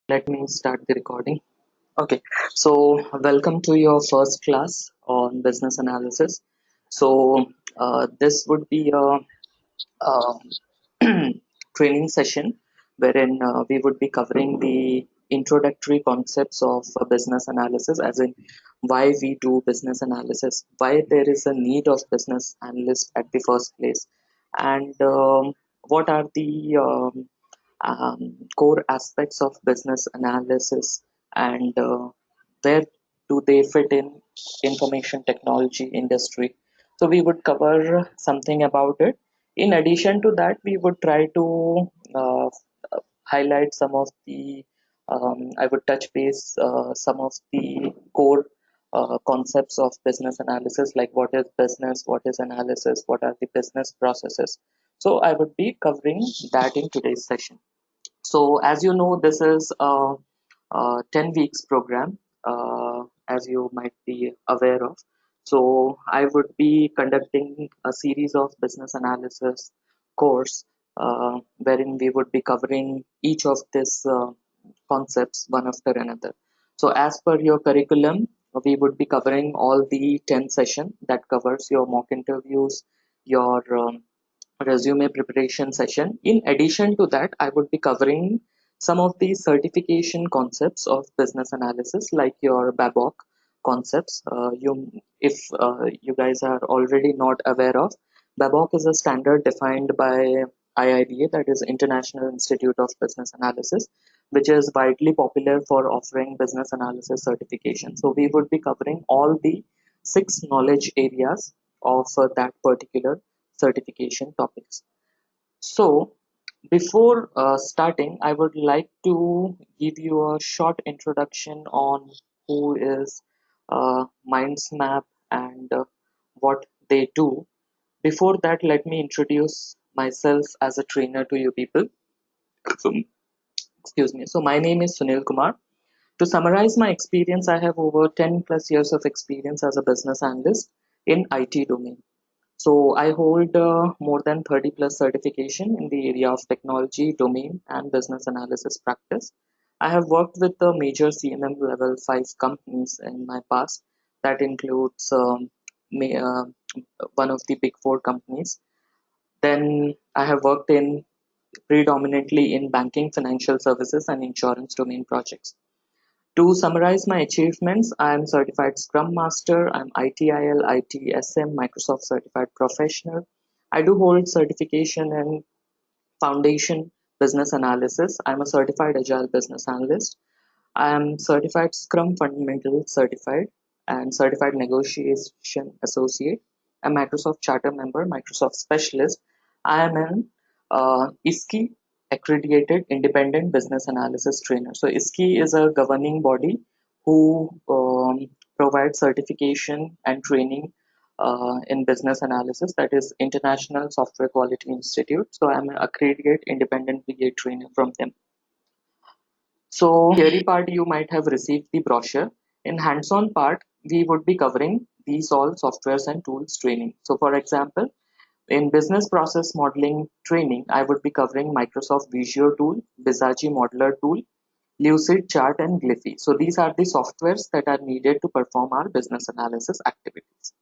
Let me start the recording. Okay, so welcome to your first class on business analysis. This would be a training session wherein we would be covering the introductory concepts of business analysis, as in why we do business analysis, why there is a need of business analyst at the first place, and what are the core aspects of business analysis, and where do they fit in information technology industry. So we would cover something about it. In addition to that, we would try to highlight some of the I would touch base some of the core concepts of business analysis, like what is business, what is analysis, what are the business processes. So I would be covering that in today's session. So as you know, this is a 10 weeks program, as you might be aware of. So I would be conducting a series of business analysis course, wherein we would be covering each of these concepts one after another. So as per your curriculum, we would be covering all the 10 session that covers your mock interviews, your resume preparation session. In addition to that, I would be covering some of the certification concepts of business analysis, like your BABOK concepts. If you guys are already not aware of, BABOK is a standard defined by IIBA, that is International Institute of Business Analysis, which is widely popular for offering business analysis certification. So we would be covering all the six knowledge areas of that particular certification topics. So, before starting, I would like to give you a short introduction on who is MindsMap and what they do. Before that, let me introduce myself as a trainer to you people. So, excuse me. So, my name is Sunil Kumar. To summarize my experience, I have over 10 plus years of experience as a business analyst in IT domain. So I hold more than 30 plus certification in the area of technology, domain, and business analysis practice. I have worked with the major CMM level 5 companies in my past. That includes one of the big four companies. Then I have worked in predominantly in banking, financial services, and insurance domain projects. To summarize my achievements, I am certified Scrum Master, I'm ITIL, ITSM, Microsoft Certified Professional. I do hold certification in Foundation Business Analysis. I'm a certified Agile Business Analyst. I am certified Scrum Fundamental Certified and Certified Negotiation Associate, a Microsoft Charter member, Microsoft Specialist. I am an ISKI accredited independent business analysis trainer. So ISKI is a governing body who provides certification and training in business analysis, that is International Software Quality Institute. So I'm an accredited independent BA trainer from them. So theory part, you might have received the brochure. In hands-on part, we would be covering these all softwares and tools training. So for example, in business process modeling training, I would be covering Microsoft Visio tool, Visage Modeler tool, Lucid Chart, and Glyphy. So these are the softwares that are needed to perform our business analysis activities.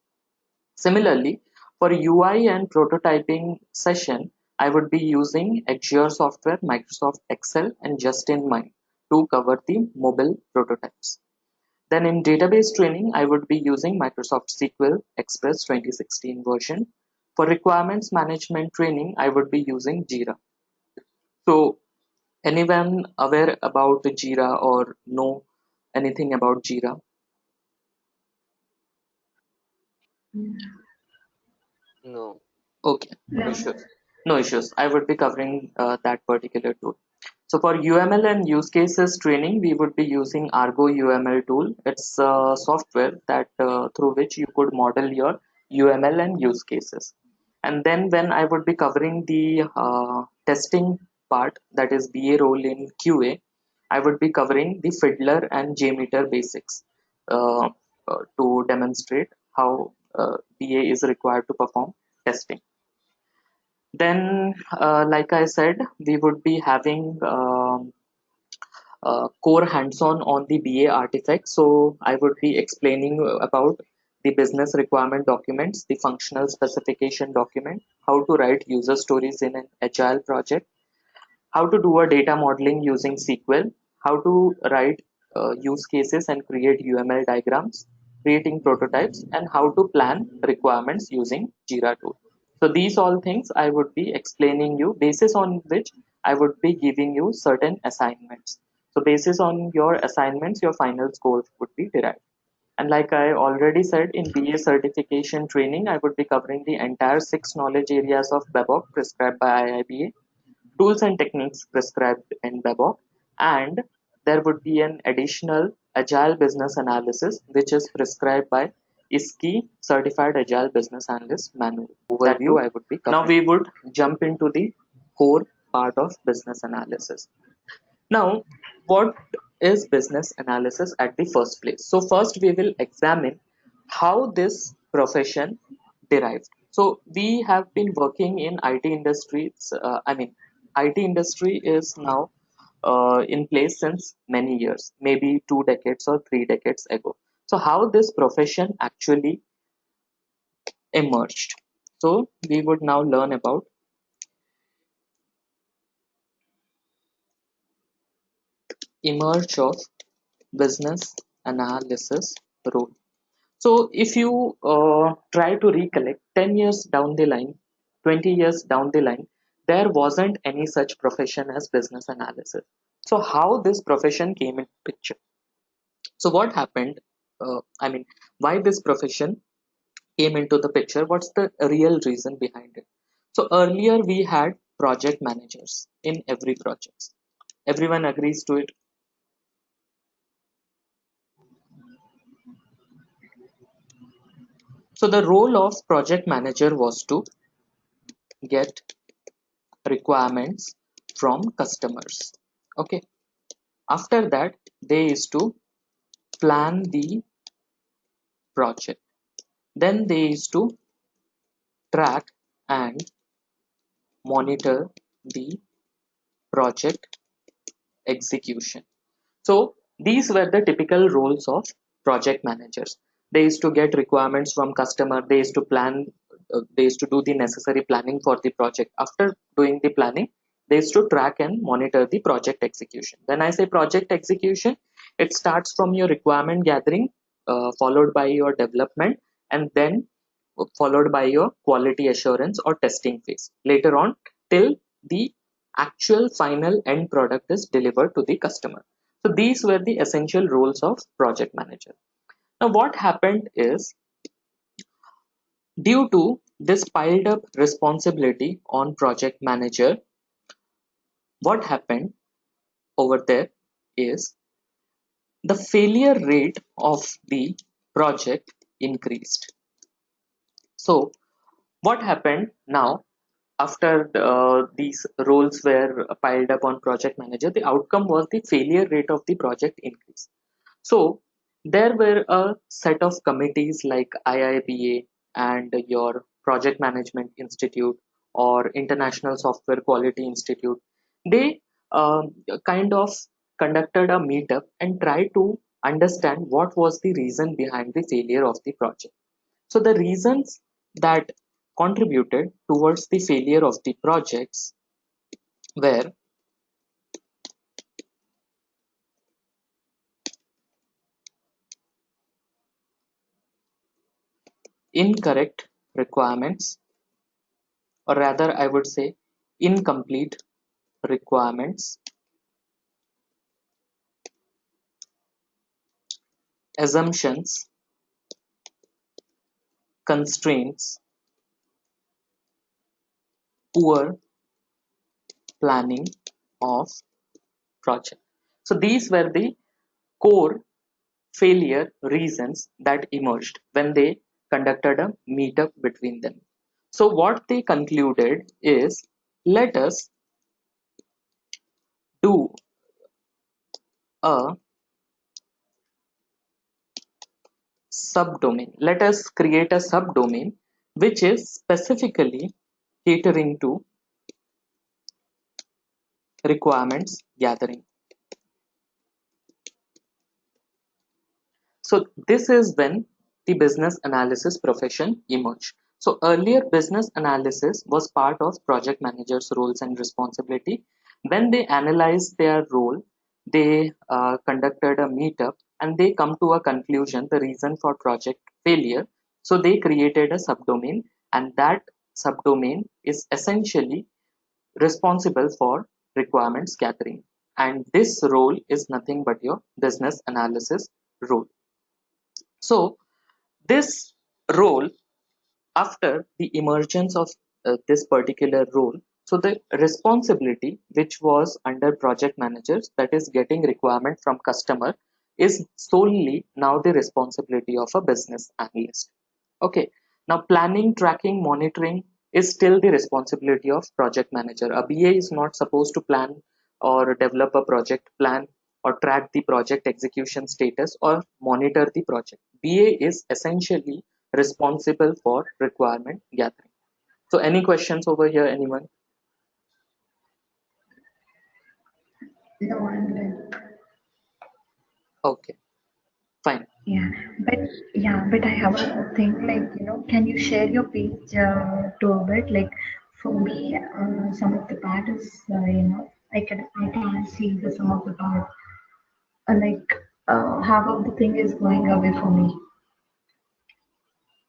Similarly, for UI and prototyping session, I would be using Azure software, Microsoft Excel, and Just-in-Mind to cover the mobile prototypes. Then in database training, I would be using Microsoft SQL Express 2016 version. For requirements management training, I would be using Jira. So anyone aware about Jira or know anything about Jira? No. Okay, no issues. No issues. I would be covering that particular tool. So for UML and use cases training, we would be using Argo UML tool. It's a software that through which you could model your UML and use cases. And then when I would be covering the testing part, that is BA role in QA, I would be covering the Fiddler and JMeter basics uh, to demonstrate how BA is required to perform testing. Then, like I said, we would be having core hands-on on the BA artifact. So I would be explaining about the business requirement documents, the functional specification document, how to write user stories in an agile project, how to do a data modeling using SQL, how to write use cases and create UML diagrams, creating prototypes, and how to plan requirements using Jira tool. So these all things I would be explaining you, basis on which I would be giving you certain assignments. So basis on your assignments, your final score would be derived. And like I already said, in BA certification training, I would be covering the entire 6 knowledge areas of BABOK prescribed by IIBA, tools and techniques prescribed in BABOK, and there would be an additional Agile Business Analysis which is prescribed by ISKI Certified Agile Business Analyst Manual. That too I would be covering. Now we would jump into the core part of business analysis. Now, what is business analysis at the first place? So first we will examine how this profession derived. So we have been working in IT industries. IT industry is now in place since many years, maybe 2 decades or 3 decades ago. So how this profession actually emerged? So we would now learn about emerge of business analysis role. So if you try to recollect 10 years down the line, 20 years down the line, there wasn't any such profession as business analysis. So how this profession came into picture? So what happened? Why this profession came into the picture? What's the real reason behind it? So earlier we had project managers in every project. Everyone agrees to it. So the role of project manager was to get requirements from customers. Okay, after that they is to plan the project, then they is to track and monitor the project execution. So these were the typical roles of project managers. They used to get requirements from customer, they used to plan, they used to do the necessary planning for the project. After doing the planning, they used to track and monitor the project execution. When I say project execution, it starts from your requirement gathering, followed by your development, and then followed by your quality assurance or testing phase later on, till the actual final end product is delivered to the customer. So these were the essential roles of project manager. Now what happened is, due to this piled up responsibility on project manager, what happened over there is the failure rate of the project increased. So what happened now, after these roles were piled up on project manager, the outcome was the failure rate of the project increase. So there were a set of committees like IIBA and your Project Management Institute or International Software Quality Institute. They kind of conducted a meetup and tried to understand what was the reason behind the failure of the project. So the reasons that contributed towards the failure of the projects were incorrect requirements, or rather I would say incomplete requirements, assumptions, constraints, poor planning of project. So these were the core failure reasons that emerged when they conducted a meetup between them. So what they concluded is, let us do a subdomain. Let us create a subdomain which is specifically catering to requirements gathering. So this is when the business analysis profession emerged. So earlier business analysis was part of project managers' roles and responsibility. When they analyzed their role, they conducted a meetup and they come to a conclusion, the reason for project failure. So they created a subdomain, and that subdomain is essentially responsible for requirements gathering. And this role is nothing but your business analysis role. So this role, after the emergence of this particular role, so the responsibility which was under project managers, that is getting requirement from customer, is solely now the responsibility of a business analyst. Okay, now planning, tracking, monitoring is still the responsibility of project manager. A BA is not supposed to plan or develop a project plan or track the project execution status or monitor the project. BA is essentially responsible for requirement gathering. So any questions over here, anyone? No, I'm good. Okay, fine. Yeah, but but I have a thing like, can you share your page to a bit? Like for me, some of the part is, I can see the some of the part. Like half of the thing is going away for me.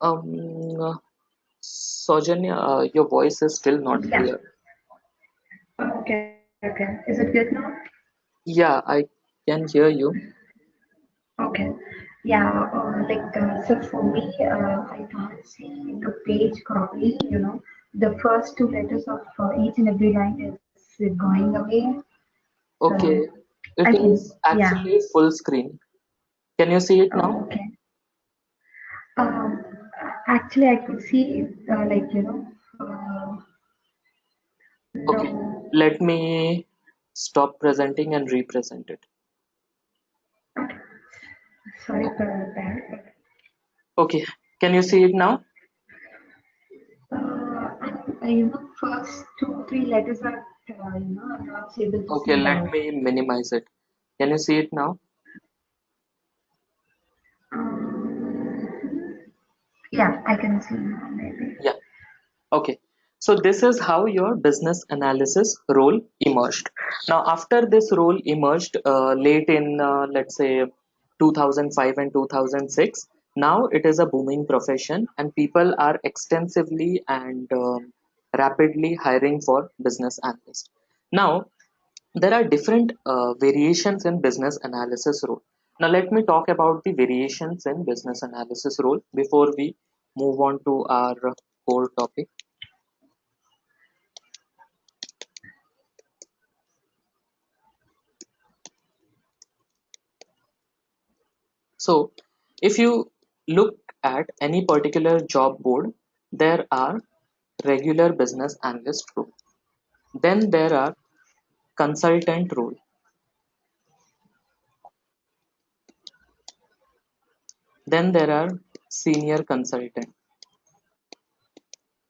Um, Saujanya, your voice is still not Yeah. clear. Okay. Okay. Is it good now? Yeah, I can hear you. Okay. Yeah. So for me, I can't see the page copy. The first two letters of each and every line is going away. So Okay, I it can, is yeah. actually full screen. Can you see it Oh, now? okay. Um, Actually, I could see, Okay, no, let me stop presenting and represent it. sorry for that. Okay, can you see it now? First two, three letters are, I'm not able to Okay, see let that. me minimize it. Can you see it now? Um, yeah, I can see now, maybe. Yeah. Okay. So this is how your business analysis role emerged. Now, after this role emerged late in, let's say, 2005 and 2006, now it is a booming profession and people are extensively and rapidly hiring for business analysts. Now, there are different variations in business analysis role. Now, let me talk about the variations in business analysis role before we move on to our core topic. So, if you look at any particular job board, there are regular business analyst role. Then there are consultant role. Then there are senior consultant.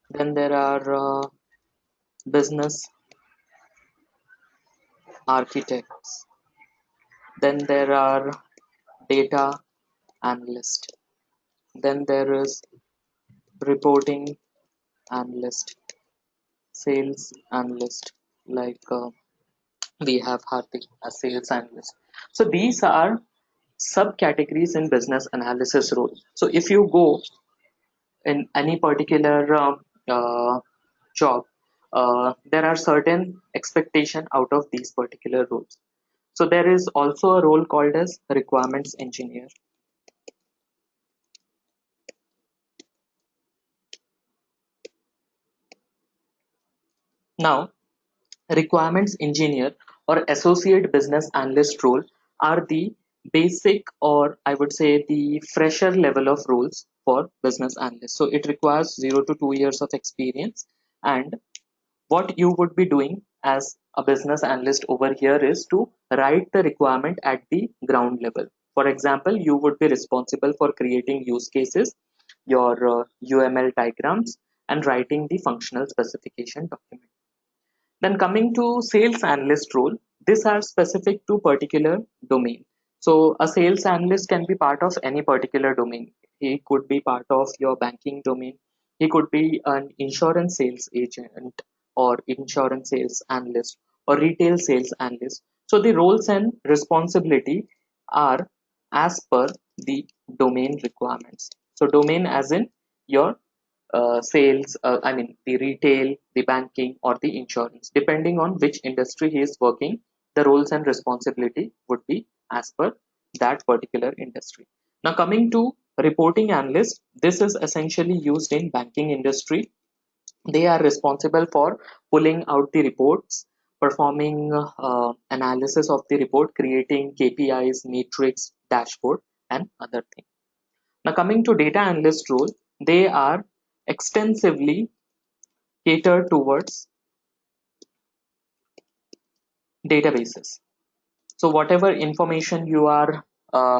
Then there are business architects. Then there are data analyst. Then there is reporting analyst, sales analyst. Like we have Hardik, a sales analyst. So these are subcategories in business analysis role. So if you go in any particular job, there are certain expectation out of these particular roles. So there is also a role called as requirements engineer. Now, requirements engineer or associate business analyst role are the basic, or I would say the fresher level of roles for business analyst. So it requires 0 to 2 years of experience, and what you would be doing as a business analyst over here is to write the requirement at the ground level. For example, you would be responsible for creating use cases, your UML diagrams, and writing the functional specification document. Then coming to sales analyst role, these are specific to particular domain. So a sales analyst can be part of any particular domain. He could be part of your banking domain. He could be an insurance sales agent or insurance sales analyst or retail sales analyst. So the roles and responsibility are as per the domain requirements. So domain as in your sales, I mean the retail, the banking or the insurance. Depending on which industry he is working, the roles and responsibility would be as per that particular industry. Now coming to reporting analyst, this is essentially used in banking industry. They are responsible for pulling out the reports, performing analysis of the report, creating KPIs, matrix, dashboard, and other things. Now coming to data analyst role, they are extensively catered towards databases. So whatever information you are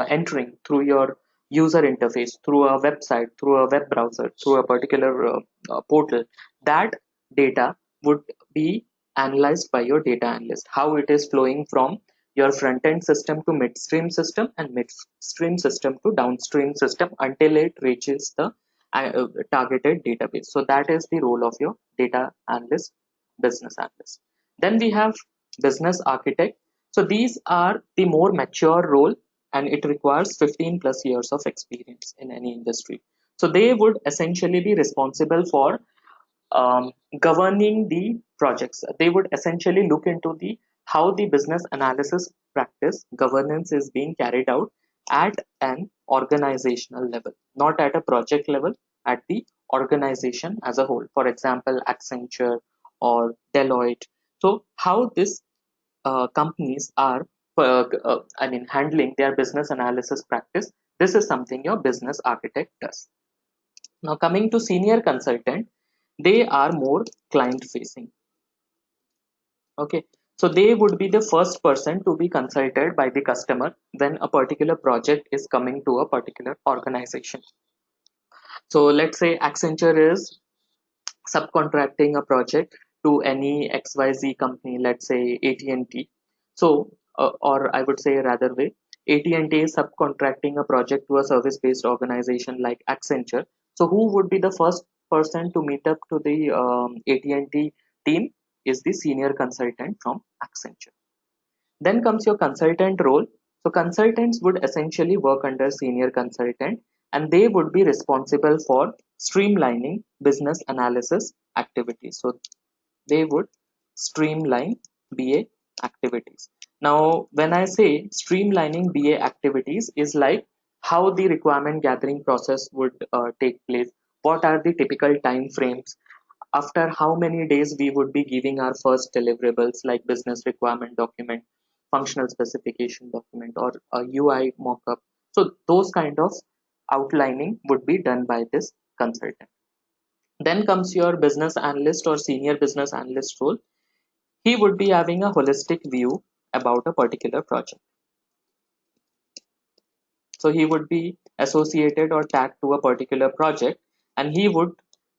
entering through your user interface, through a website, through a web browser, through a particular portal, that data would be analyzed by your data analyst. How it is flowing from your front end system to midstream system and midstream system to downstream system until it reaches the targeted database. So that is the role of your data analyst, business analyst. Then we have business architect. So these are the more mature role, and it requires 15 plus years of experience in any industry. So they would essentially be responsible for governing the projects. They would essentially look into the how the business analysis practice governance is being carried out at an organizational level, not at a project level, at the organization as a whole. For example, Accenture or Deloitte. So how this companies are handling their business analysis practice. This is something your business architect does. Now coming to senior consultant, they are more client facing. Okay, so they would be the first person to be consulted by the customer when a particular project is coming to a particular organization. So let's say Accenture is subcontracting a project to any XYZ company, let's say AT&T. So, or I would say rather way, AT&T is subcontracting a project to a service-based organization like Accenture. So, who would be the first person to meet up to the AT&T team is the senior consultant from Accenture. Then comes your consultant role. So consultants would essentially work under senior consultant, and they would be responsible for streamlining business analysis activities. So they would streamline BA activities. Now, when I say streamlining BA activities is like how the requirement gathering process would take place. What are the typical time frames? After how many days we would be giving our first deliverables like business requirement document, functional specification document, or a UI mockup. So those kind of outlining would be done by this consultant. Then comes your business analyst or senior business analyst role. He would be having a holistic view about a particular project. So he would be associated or tagged to a particular project, and he would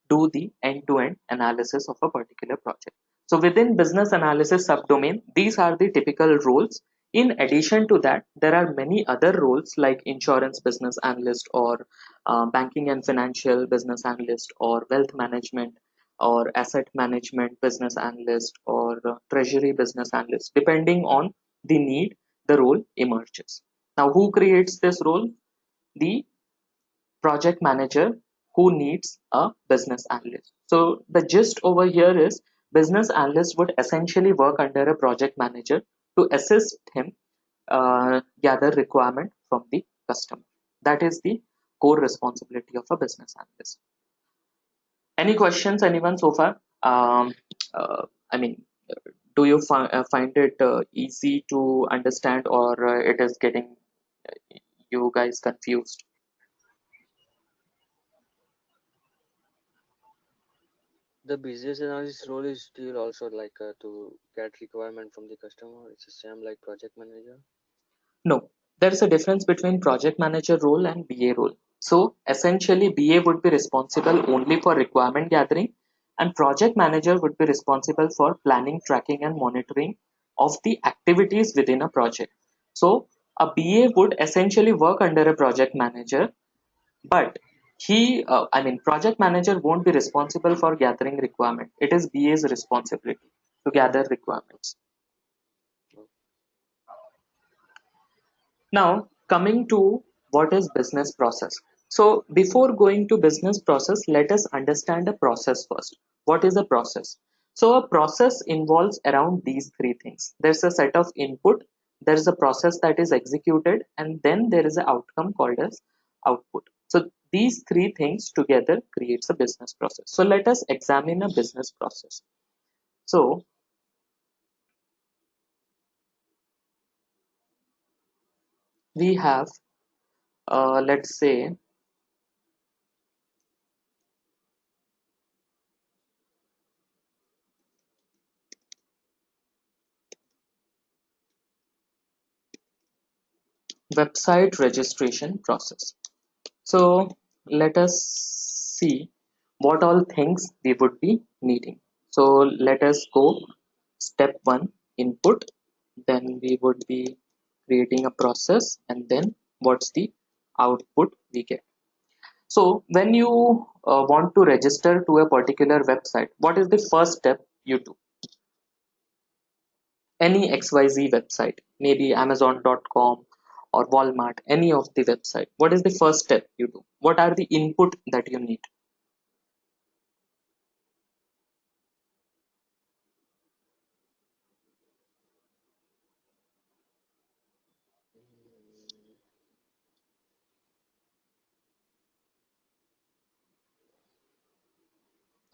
do the end-to-end analysis of a particular project. So within business analysis subdomain, these are the typical roles. In addition to that, there are many other roles like insurance business analyst or banking and financial business analyst or wealth management or asset management business analyst or treasury business analyst. Depending on the need, the role emerges. Now, who creates this role? The project manager who needs a business analyst. So the gist over here is business analyst would essentially work under a project manager to assist him gather requirement from the customer. That is the core responsibility of a business analyst. Any questions, anyone so far? I mean, do you find it easy to understand, or it is getting you guys confused? The business analyst role is still also like to get requirement from the customer. It's the same like project manager. No, there is a difference between project manager role and BA role. So essentially, BA would be responsible only for requirement gathering, and project manager would be responsible for planning, tracking, and monitoring of the activities within a project. So A BA would essentially work under a project manager, but project manager won't be responsible for gathering requirement. It is BA's responsibility to gather requirements. Now, coming to what is business process. So before going to business process, let us understand a process first. What is a process? So a process involves around these three things. There's a set of input, there is a process that is executed, and then there is an outcome called as output. So these three things together creates a business process. So let us examine a business process. So we have, let's say, website registration process. So let us see what all things we would be needing. So let us go step one, input, then we would be creating a process, and then what's the output we get. So when you want to register to a particular website, what is the first step you do? Any XYZ website, maybe Amazon.com or Walmart, any of the website. What is the first step you do? What are the input that you need?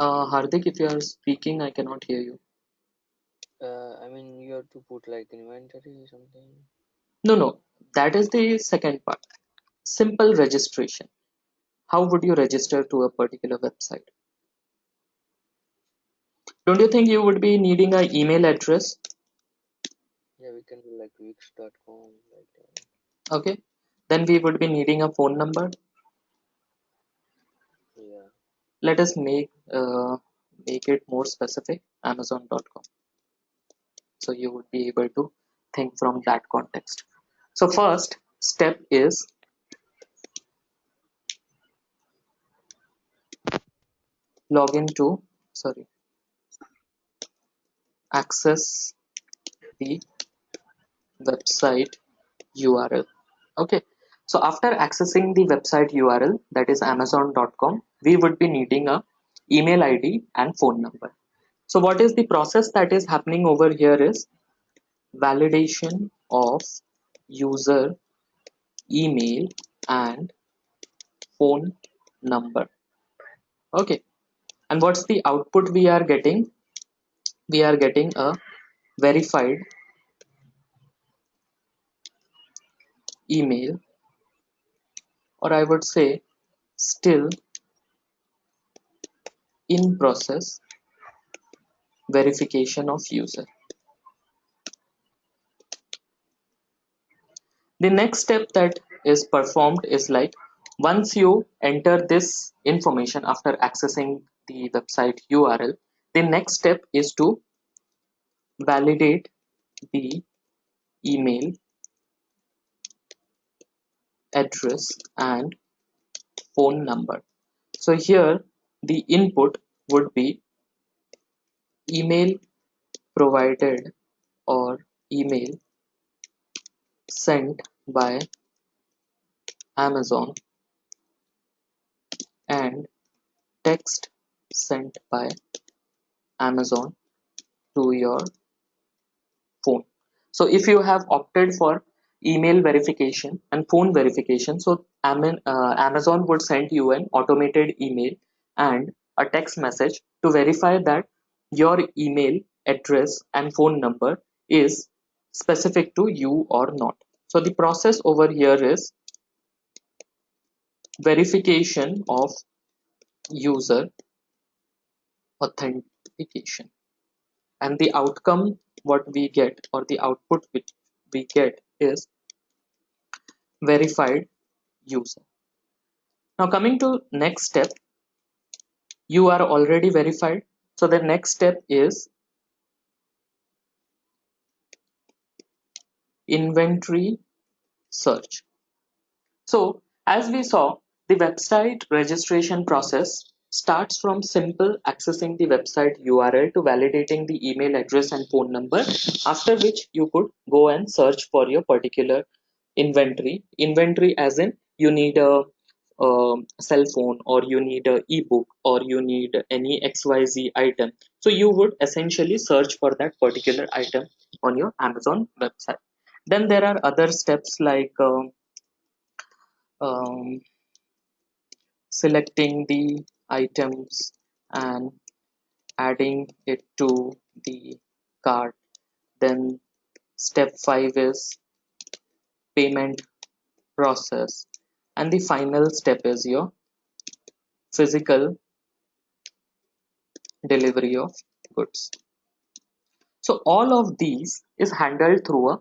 Hardik, if you are speaking, I cannot hear you. I mean, you have to put like inventory or something. No, no, that is the second part. Simple registration. How would you register to a particular website? Don't you think you would be needing an email address? Yeah, we can do like Wix.com like that. Okay, then we would be needing a phone number. Yeah. Let us make it more specific. Amazon.com. So you would be able to think from that context. So first step is login to, sorry, access the website URL. Okay, so after accessing the website URL, that is amazon.com, we would be needing a email ID and phone number. So what is the process that is happening over here is validation of user email and phone number. Okay, and what's the output we are getting? We are getting a verified email, or I would say still in process verification of user. The next step that is performed is like once you enter this information after accessing the website URL, the next step is to validate the email address and phone number. So here the input would be email provided or email sent by Amazon and text sent by Amazon to your phone. So if you have opted for email verification and phone verification, so Amazon would send you an automated email and a text message to verify that your email address and phone number is specific to you or not. So the process over here is verification of user authentication, and the outcome what we get or the output which we get is verified user. Now coming to next step, you are already verified. So the next step is inventory search. So, as we saw, the website registration process starts from simple accessing the website URL to validating the email address and phone number, after which you could go and search for your particular inventory. Inventory as in you need a cell phone, or you need a ebook, or you need any XYZ item. So you would essentially search for that particular item on your Amazon website. Then there are other steps like um, selecting the items and adding it to the cart. Then step 5 is payment process, and the final step is your physical delivery of goods. So all of these is handled through a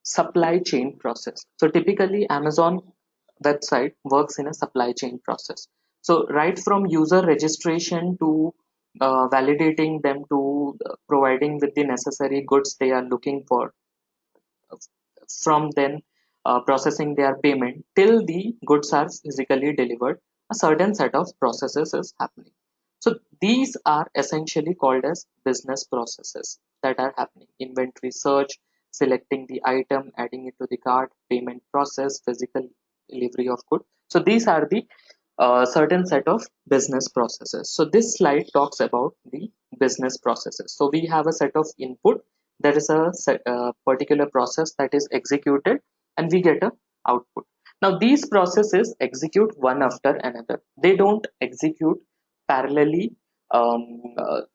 supply chain process. So typically Amazon website works in a supply chain process. So right from user registration to validating them to providing with the necessary goods they are looking for, from then processing their payment till the goods are physically delivered, a certain set of processes is happening. So these are essentially called as business processes that are happening: inventory search, selecting the item, adding it to the cart, payment process, physical delivery of good. So these are the certain set of business processes. So this slide talks about the business processes. So we have a set of input, there is a particular process that is executed, and we get a output. Now these processes execute one after another. They don't execute parallelly. Parallelly,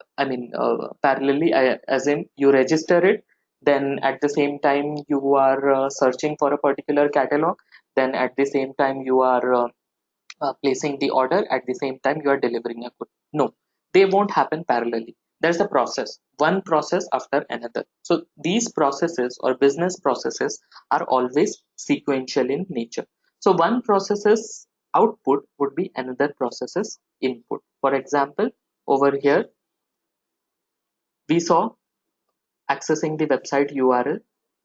as in you register it, then at the same time you are searching for a particular catalog, then at the same time you are placing the order, at the same time you are delivering a good. No, they won't happen parallelly. There's a process, one process after another. So these processes or business processes are always sequential in nature. So one process's output would be another process's input. For example, over here we saw accessing the website URL,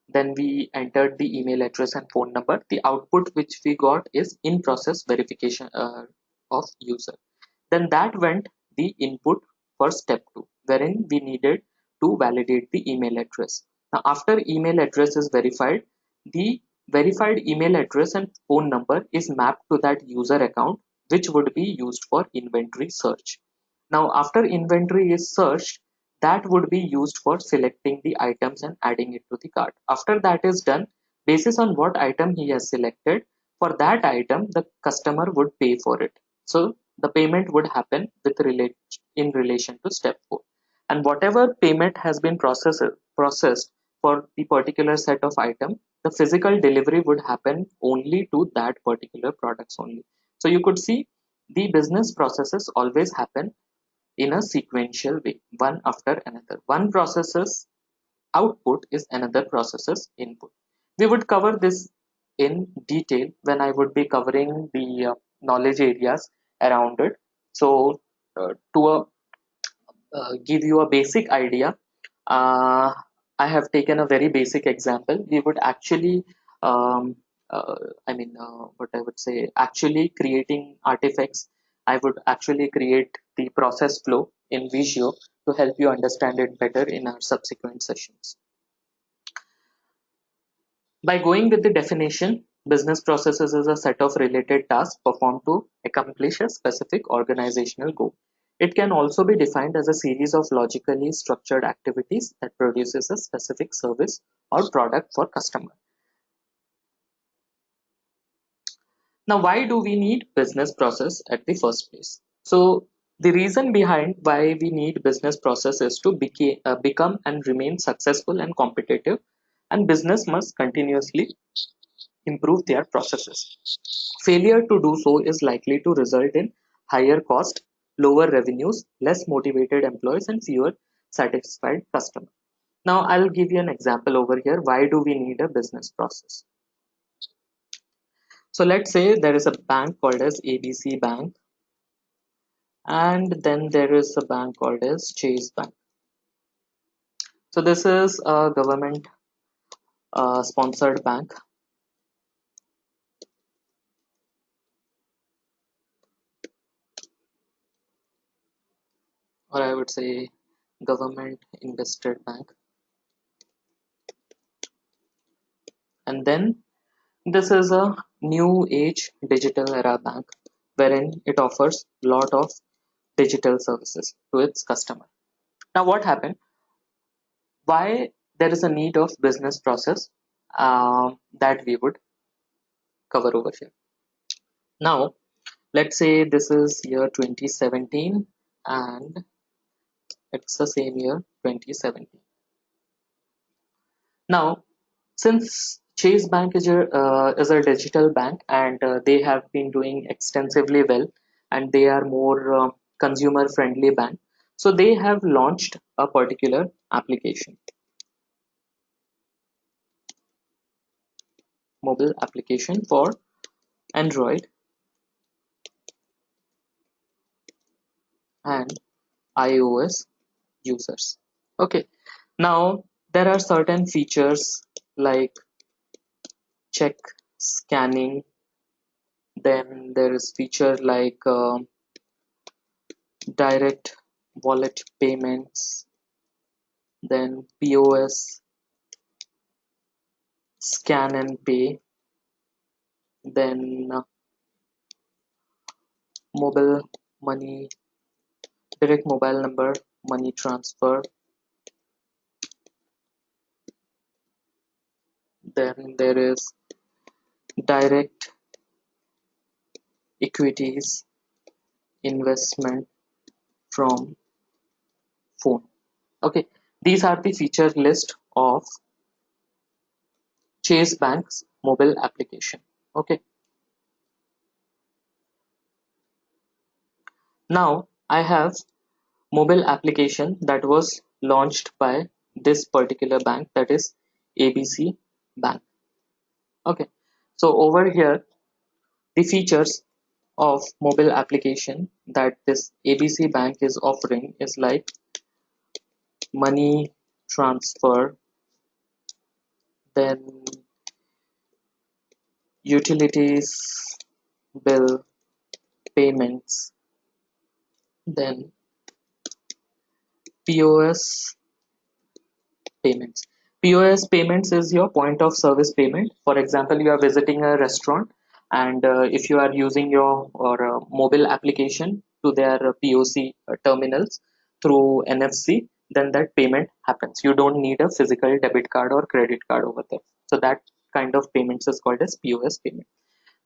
then we entered the email address and phone number. The output which we got is in process verification of user. Then that went the input for step 2, wherein we needed to validate the email address. Now after email address is verified, the verified email address and phone number is mapped to that user account, which would be used for inventory search. Now after inventory is searched, that would be used for selecting the items and adding it to the cart. After that is done, basis on what item he has selected, for that item the customer would pay for it. So the payment would happen in relation to step 4, and whatever payment has been processed for the particular set of item, the physical delivery would happen only to that particular products only. So you could see the business processes always happen in a sequential way, one after another. One process's output is another process's input. We would cover this in detail when I would be covering the knowledge areas around it. So, to give you a basic idea, uh, I have taken a very basic example. We would actually, um, what I would say, actually creating artifacts. I would actually create the process flow in Visio to help you understand it better in our subsequent sessions. By going with the definition, business processes is a set of related tasks performed to accomplish a specific organizational goal. It can also be defined as a series of logically structured activities that produces a specific service or product for customer. Now, why do we need business process at the first place? So, the reason behind why we need business process is to become and remain successful and competitive, and business must continuously improve their processes. Failure to do so is likely to result in higher cost, lower revenues, less motivated employees, and fewer satisfied customers. Now, I'll give you an example over here. Why do we need a business process? So let's say there is a bank called as ABC Bank, and then there is a bank called as Chase Bank. So this is a government sponsored bank, or I would say government invested bank. And then this is a new age digital era bank wherein it offers lot of digital services to its customer. Now what happened? Why there is a need of business process that we would cover over here. Now let's say this is year 2017 and it's the same year 2017. Now since Chase Bank is a digital bank and they have been doing extensively well and they are more consumer friendly bank, so they have launched a particular application, mobile application for Android and iOS users. Okay, now there are certain features like check scanning, then there is feature like direct wallet payments, then POS, scan and pay, then mobile money, direct mobile number money transfer, then there is direct equities investment from phone. Okay, these are the feature list of Chase Bank's mobile application. Okay, now I have mobile application that was launched by this particular bank, that is ABC Bank. Okay, so over here the features of mobile application that this ABC Bank is offering is like money transfer, then utilities bill payments, then POS payments. POS payments is your point of service payment. For example, you are visiting a restaurant and if you are using your or mobile application to their POC terminals through NFC, then that payment happens. You don't need a physical debit card or credit card over there. So that kind of payments is called as POS payment.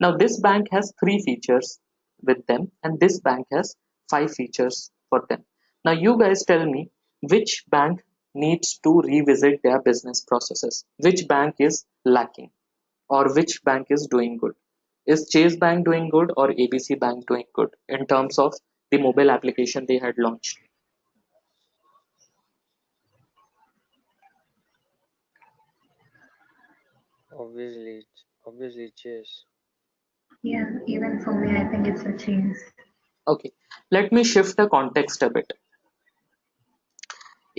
Now this bank has three features with them and this bank has five features for them. Now you guys tell me which bank needs to revisit their business processes, which bank is lacking or which bank is doing good. Is Chase Bank doing good or ABC Bank doing good in terms of the mobile application they had launched? Obviously, Chase. Yeah, even for me, I think it's a change. Okay, let me shift the context a bit.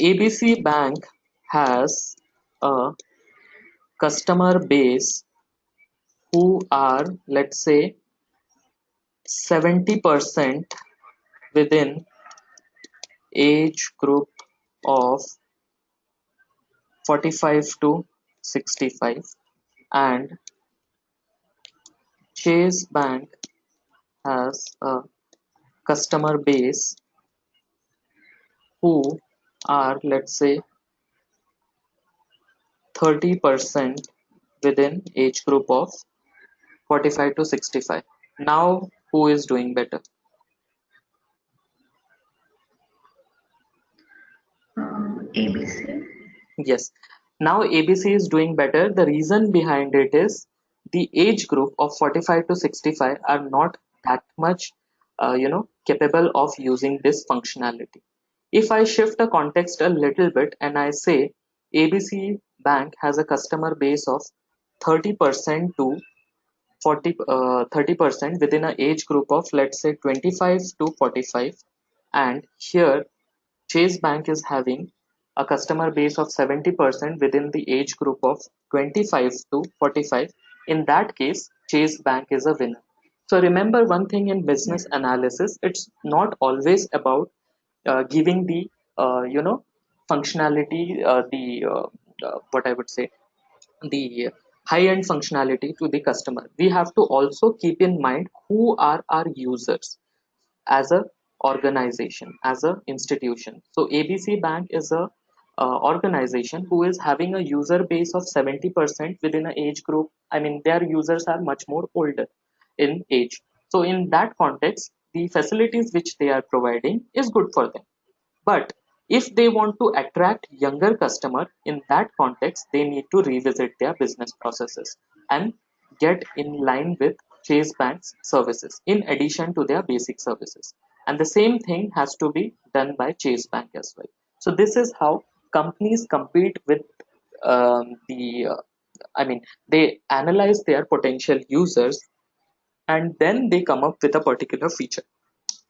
ABC Bank has a customer base who are, let's say, 70% within age group of 45 to 65, and Chase Bank has a customer base who are, let's say, 30% within age group of 45 to 65. Now who is doing better? ABC. Yes, now ABC is doing better. The reason behind it is the age group of 45 to 65 are not that much, capable of using this functionality. If I shift the context a little bit and I say ABC Bank has a customer base of 30% to 30% within an age group of, let's say, 25 to 45, and here Chase Bank is having a customer base of 70% within the age group of 25 to 45. In that case, Chase Bank is a winner. So remember one thing in business analysis, it's not always about giving the functionality, the what I would say, the high end functionality to the customer. We have to also keep in mind who are our users as a organization, as a institution. So ABC Bank is a organization who is having a user base of 70% within an age group. I mean, their users are much more older in age. So in that context, the facilities which they are providing is good for them. But if they want to attract younger customer, in that context, they need to revisit their business processes and get in line with Chase Bank's services in addition to their basic services. And the same thing has to be done by Chase Bank as well. So this is how companies compete with the I mean, they analyze their potential users and then they come up with a particular feature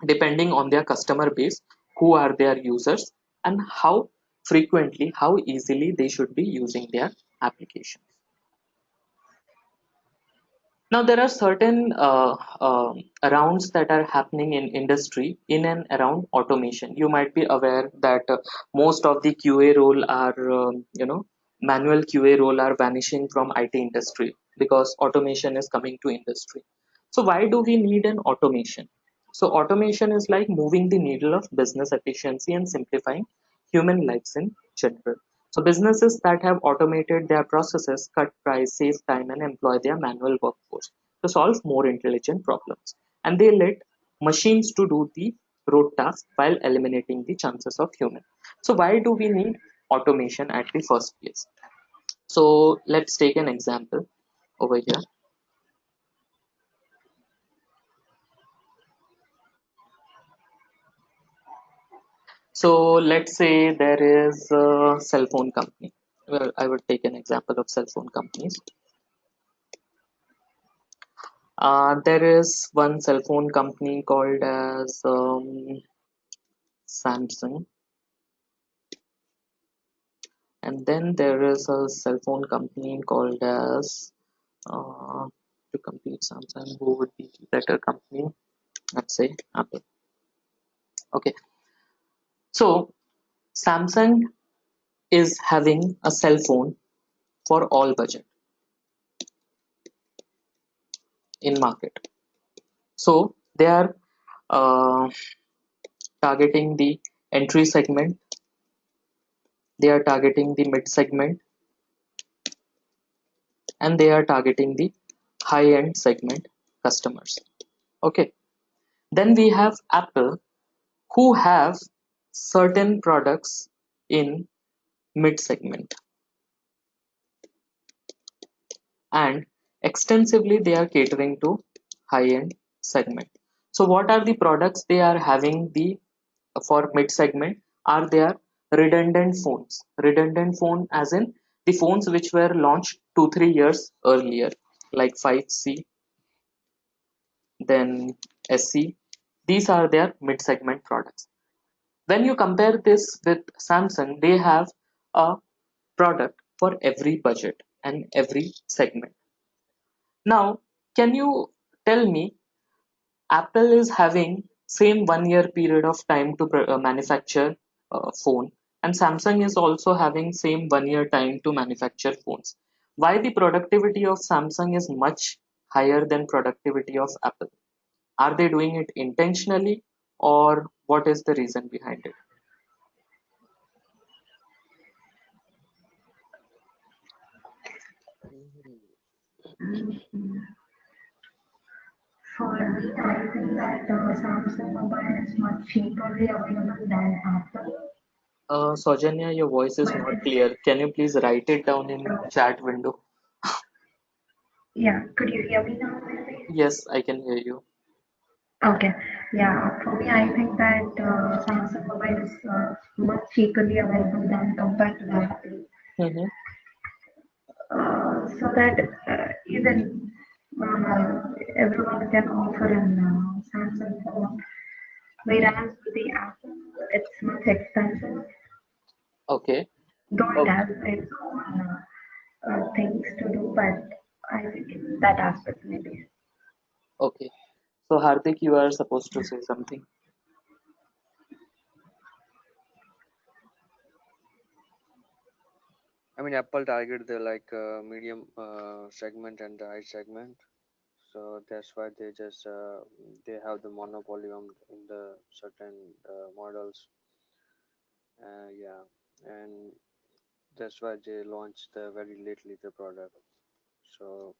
depending on their customer base, who are their users, and how frequently, how easily they should be using their application. Now, there are certain rounds that are happening in industry in and around automation. You might be aware that most of the QA role are, manual QA role are vanishing from IT industry because automation is coming to industry. So why do we need an automation? So automation is like moving the needle of business efficiency and simplifying human lives in general. So businesses that have automated their processes cut price, save time, and employ their manual workforce to solve more intelligent problems. And they let machines to do the rote tasks while eliminating the chances of human. So why do we need automation at the first place? So let's take an example over here. So let's say there is a cell phone company. Well, I would take an example of cell phone companies. There is one cell phone company called as Samsung, and then there is a cell phone company called as to compete Samsung, who would be the better company? Let's say Apple. Okay, so Samsung is having a cell phone for all budget in market. So they are uh, targeting the entry segment, they are targeting the mid segment, and they are targeting the high end segment customers. Okay, then we have Apple, who have certain products in mid segment, and extensively they are catering to high end segment. So what are the products they are having the for mid segment? Are their redundant phones, redundant phone as in the phones which were launched 2-3 years earlier, like 5C, then SC. These are their mid segment products. When you compare this with Samsung, they have a product for every budget and every segment. Now, can you tell me, Apple is having same 1 year period of time to manufacture phone, and Samsung is also having same 1 year time to manufacture phones. Why the productivity of Samsung is much higher than productivity of Apple? Are they doing it intentionally, or what is the reason behind it? Mhm. For me, I think that Samsung mobile is much cheaply available than Apple, Saujanya, your voice is but not it's clear. Can you please write it down in chat window? yeah. Could you hear me now, maybe? Yes, I can hear you. Okay. Yeah. For me, I think that Samsung mobile is much cheaply available than compared to the Apple. Mm-hmm. So that even everyone can offer an Samsung phone, whereas with the Apple, it's much expensive. Okay. Though it Oh, has its own things to do, but I think in that aspect maybe. okay. So Hardik, you are supposed to say something. I mean, Apple target the like medium segment and the high segment, so that's why they have the monopoly on in the certain models. Yeah, and that's why they launched the very lately the product. So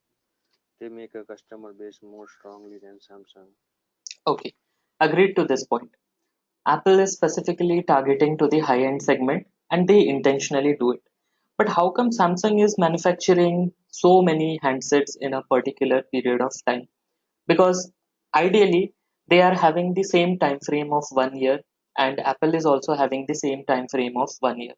they make a customer base more strongly than Samsung. Okay, agreed to this point. Apple is specifically targeting to the high-end segment and they intentionally do it. But how come Samsung is manufacturing so many handsets in a particular period of time? Because ideally they are having the same time frame of 1 year and Apple is also having the same time frame of 1 year.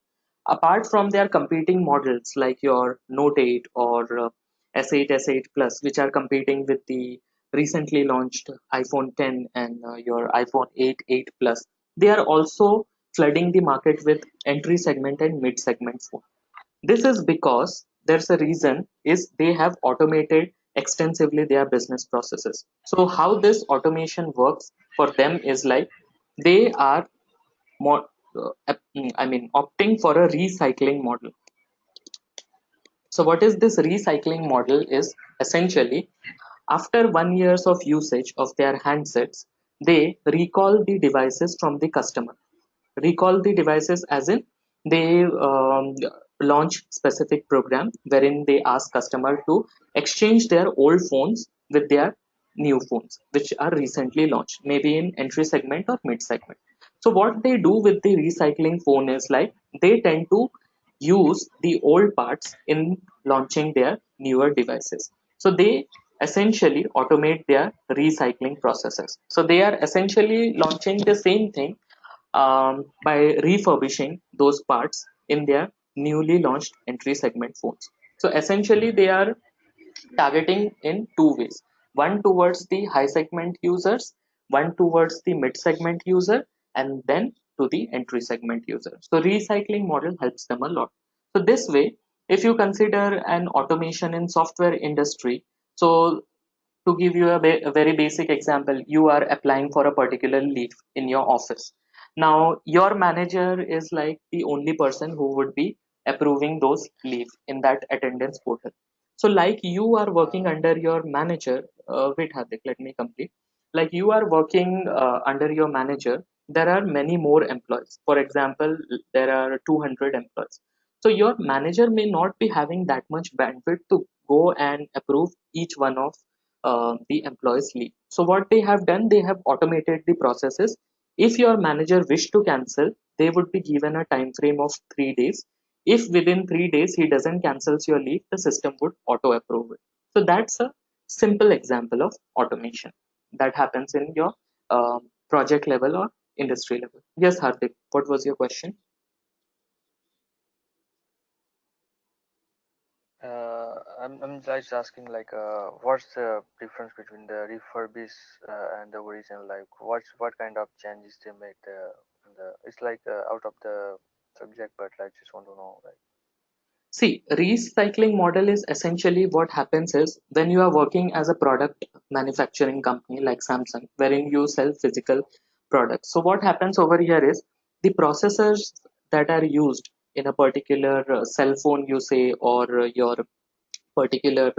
Apart from their competing models like your Note 8 or S8, S8 Plus, which are competing with the recently launched iPhone 10 and your iPhone 8, 8 Plus, they are also flooding the market with entry segment and mid segment phone. This is because there's a reason is they have automated extensively their business processes. So how this automation works for them is like they are more, opting for a recycling model. So what is this recycling model is essentially after 1 years of usage of their handsets, they recall the devices from the customer. Recall the devices as in they launch specific program wherein they ask customer to exchange their old phones with their new phones which are recently launched, maybe in entry segment or mid segment. So what they do with the recycling phone is like they tend to use the old parts in launching their newer devices. So they essentially automate their recycling processes. So they are essentially launching the same thing by refurbishing those parts in their newly launched entry segment phones. So essentially, they are targeting in two ways, one towards the high segment users, one towards the mid segment user, and then to the entry segment user. So recycling model helps them a lot. So this way, if you consider an automation in software industry, so to give you a very basic example, you are applying for a particular leave in your office. Now, your manager is like the only person who would be approving those leave in that attendance portal. So, like you are working under your manager, wait, Hardik, let me complete. Like you are working under your manager, there are many more employees. For example, there are 200 employees. So, your manager may not be having that much bandwidth to go and approve each one of the employees leave. So what they have done, they have automated the processes. If your manager wish to cancel, they would be given a time frame of 3 days. If within 3 days he doesn't cancels your leave, the system would auto approve it. So that's a simple example of automation that happens in your project level or industry level. Yes, Hardik, what was your question? I'm just asking like, what's the difference between the refurbish and the original? Like, what kind of changes they make the it's like out of the subject, but I just want to know like. See, recycling model is essentially what happens is when you are working as a product manufacturing company like Samsung, wherein you sell physical products. So what happens over here is the processors that are used in a particular cell phone, you say, or your particular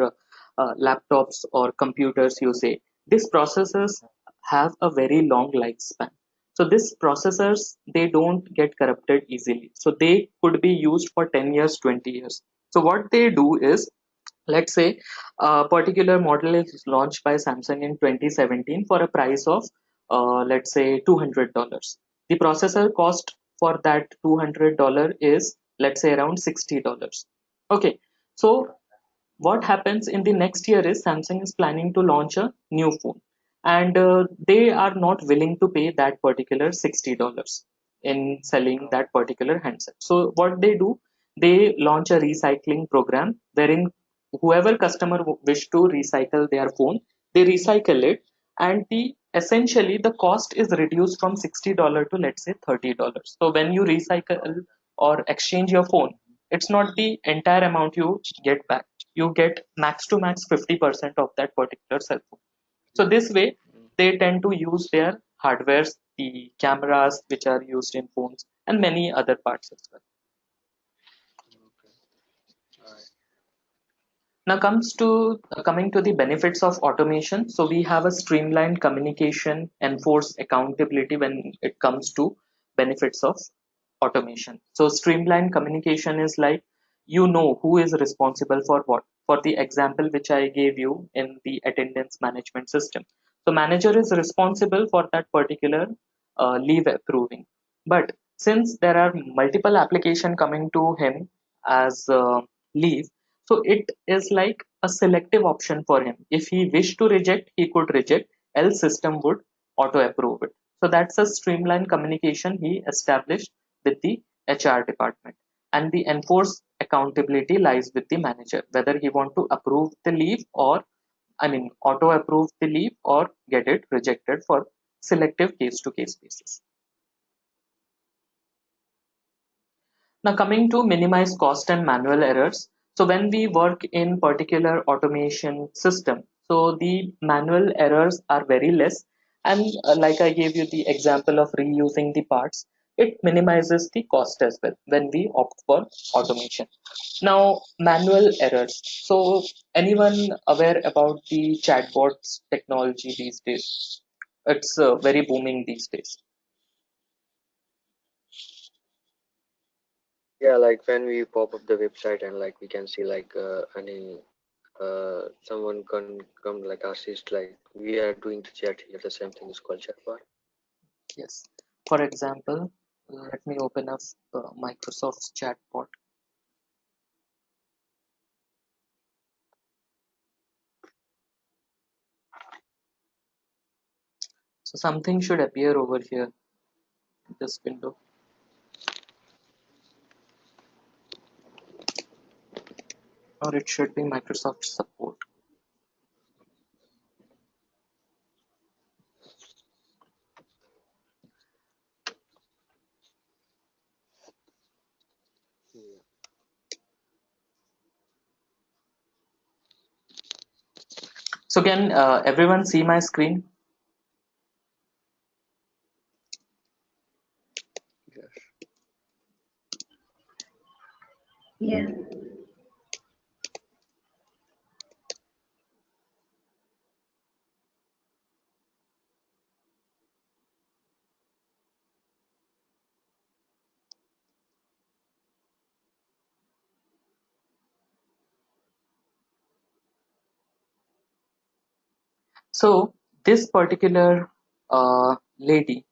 laptops or computers, you say, these processors have a very long lifespan. So these processors, they don't get corrupted easily, so they could be used for 10 years, 20 years. So what they do is, let's say a particular model is launched by Samsung in 2017 for a price of let's say $200. The processor cost for that $200 is, let's say, around $60. Okay, so what happens in the next year is Samsung is planning to launch a new phone, and they are not willing to pay that particular $60 in selling Oh, that particular handset. So what they do, they launch a recycling program wherein whoever customer wish to recycle their phone, they recycle it, and the essentially the cost is reduced from $60 to, let's say, $30. So when you recycle or exchange your phone, it's not the entire amount you get back. You get max to max 50% of that particular cell phone. So this way, mm, they tend to use their hardwares, the cameras which are used in phones, and many other parts as well. okay. Now coming to the benefits of automation. So we have a streamlined communication, enforced accountability when it comes to benefits of automation. So streamlined communication is like you know who is responsible for what. For the example which I gave you in the attendance management system. So manager is responsible for that particular leave approving. But since there are multiple application coming to him as leave, so it is like a selective option for him. If he wished to reject, he could reject, else system would auto approve it. So that's a streamlined communication he established with the HR department. And the enforced accountability lies with the manager, whether he want to approve the leave or auto approve the leave or get it rejected for selective case to case basis. Now coming to minimize cost and manual errors. So when we work in particular automation system, so the manual errors are very less. And like I gave you the example of reusing the parts, it minimizes the cost as well when we opt for automation. Now manual errors. So anyone aware about the chatbots technology these days? It's very booming these days. Yeah, like when we pop up the website and like we can see like any someone can come like assist, like we are doing the chat here. The same thing is called chatbot. Yes. For example, let me open up Microsoft's chatbot. So something should appear over here in this window. Or it should be Microsoft support. Yeah. So can everyone see my screen? Yes. Yeah. So this particular lady,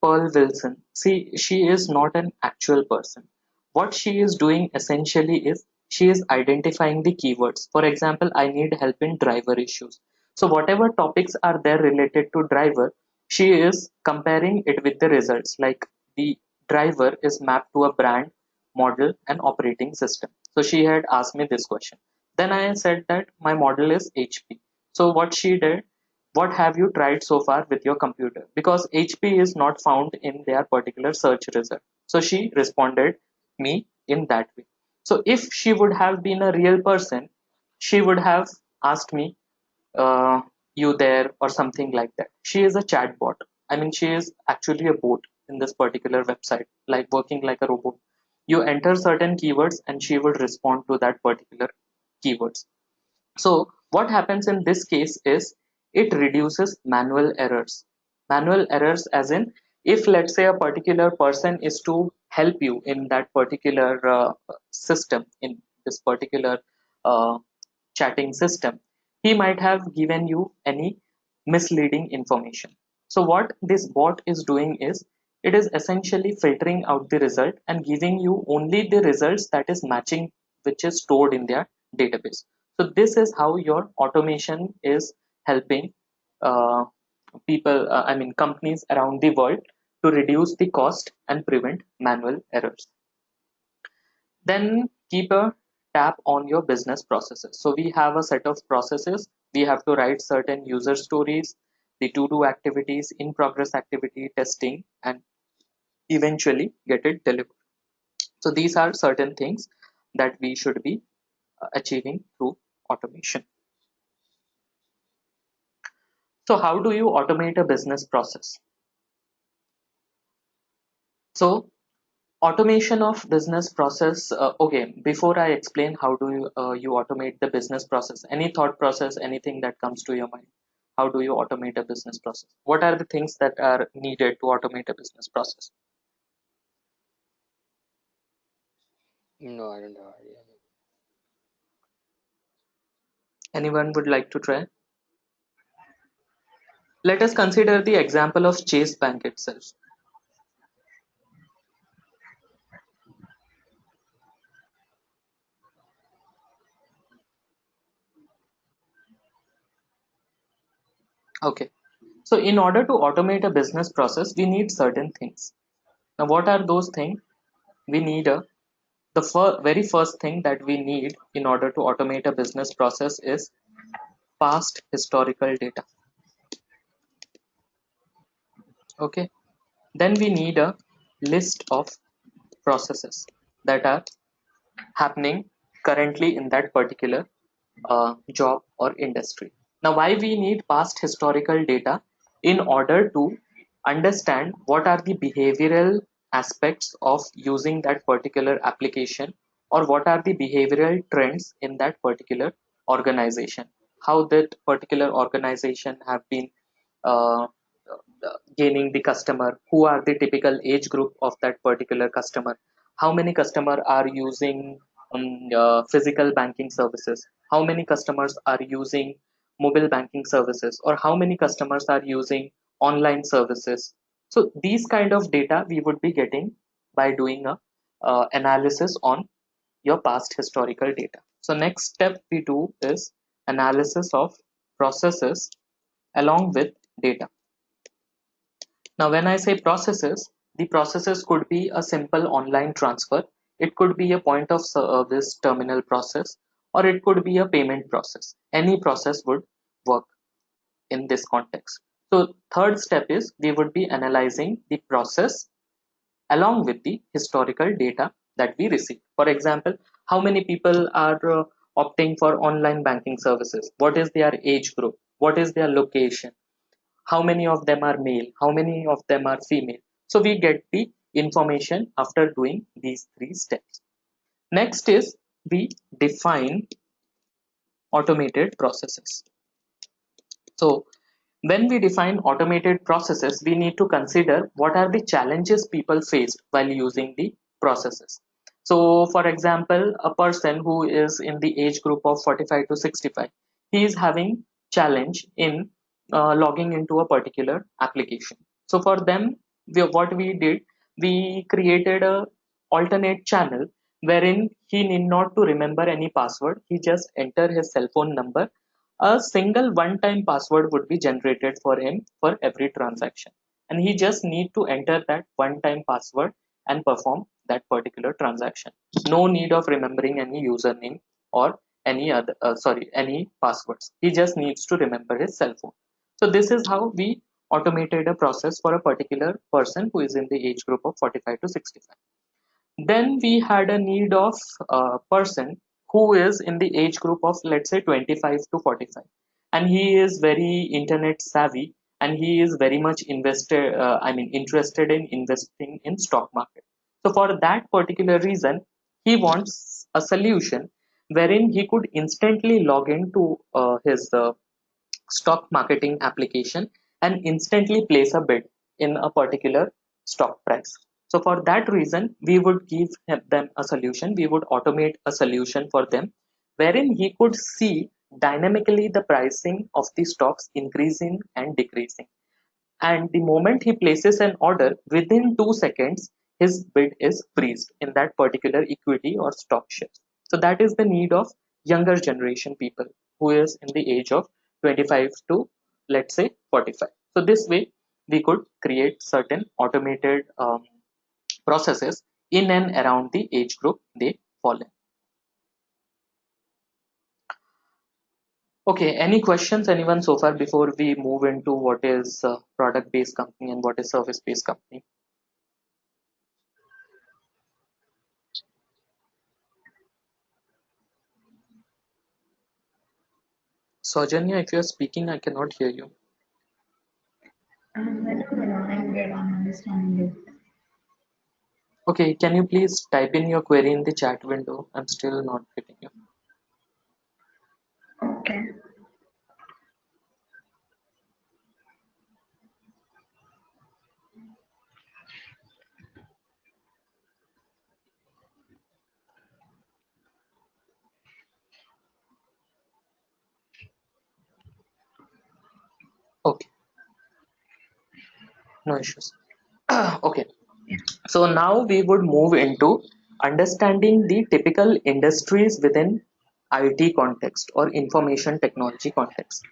Pearl Wilson, see, she is not an actual person. What she is doing essentially is she is identifying the keywords. For example, I need help in driver issues. So whatever topics are there related to driver, she is comparing it with the results. Like the driver is mapped to a brand, model, and operating system. So she had asked me this question. Then I said that my model is HP. So what she did, what have you tried so far with your computer? Because HP is not found in their particular search result. So she responded me in that way. So if she would have been a real person, she would have asked me, uh, you there or something like that. She is a chatbot. I mean, she is actually a bot in this particular website, like working like a robot. You enter certain keywords and she would respond to that particular keywords. So what happens in this case is it reduces manual errors. Manual errors as in, if let's say a particular person is to help you in that particular system, in this particular uh, chatting system, he might have given you any misleading information. So what this bot is doing is it is essentially filtering out the result and giving you only the results that is matching, which is stored in their database. So this is how your automation is helping uh, people, companies around the world to reduce the cost and prevent manual errors. Then keep a tab on your business processes. So we have a set of processes. We have to write certain user stories, the to-do activities, in progress activity, testing, and eventually get it delivered. So these are certain things that we should be achieving through automation. So how do you automate a business process? So Automation of business process. Okay, before I explain how do you automate the business process, any thought process, anything that comes to your mind, how do you automate a business process? What are the things that are needed to automate a business process? No, I don't have idea. Anyone would like to try? Let us consider the example of Chase Bank itself. Okay, so in order to automate a business process, we need certain things. Now, what are those things? We need a the very first thing that we need in order to automate a business process is past historical data. Okay, then we need a list of processes that are happening currently in that particular job or industry. Now, why we need past historical data? In order to understand what are the behavioral aspects of using that particular application, or what are the behavioral trends in that particular organization, how that particular organization have been uh, gaining the customer, who are the typical age group of that particular customer, how many customer are using physical banking services, how many customers are using mobile banking services, or how many customers are using online services. So these kind of data we would be getting by doing a analysis on your past historical data. So next step we do is analysis of processes along with data. Now, when I say processes, the processes could be a simple online transfer, it could be a point of service terminal process, or it could be a payment process. Any process would work in this context. So, third step is we would be analyzing the process along with the historical data that we receive. For example, how many people are opting for online banking services? What is their age group? What is their location? How many of them are male, how many of them are female. So we get the information after doing these three steps. Next is we define automated processes. So when we define automated processes, we need to consider what are the challenges people faced while using the processes. So for example, a person who is in the age group of 45 to 65, he is having challenge in logging into a particular application. So for them, what we did, we created a alternate channel wherein he need not to remember any password. He just enter his cell phone number. A single one-time password would be generated for him for every transaction, and he just need to enter that one-time password and perform that particular transaction. No need of remembering any username or any other any passwords. He just needs to remember his cell phone. So this is how we automated a process for a particular person who is in the age group of 45 to 65. Then we had a need of a person who is in the age group of, let's say, 25 to 45, and he is very internet savvy, and he is very much interested in investing in stock market. So for that particular reason, he wants a solution wherein he could instantly log into his stock marketing application and instantly place a bid in a particular stock price. So for that reason, we would give them a solution. We would automate a solution for them wherein he could see dynamically the pricing of the stocks increasing and decreasing. And the moment he places an order, within 2 seconds, his bid is freezed in that particular equity or stock share. So that is the need of younger generation people who is in the age of 25 to, let's say, 45. So this way we could create certain automated processes in and around the age group they fall in. Okay, any questions, anyone so far before we move into what is product based company and what is service based company? Saujanya, if you are speaking, I cannot hear you. No, I'm good. I'm understanding it. Okay, can you please type in your query in the chat window? I'm still not getting you. Okay. Okay, no issues. Okay, Yeah. so now we would move into understanding the typical industries within IT context or information technology context.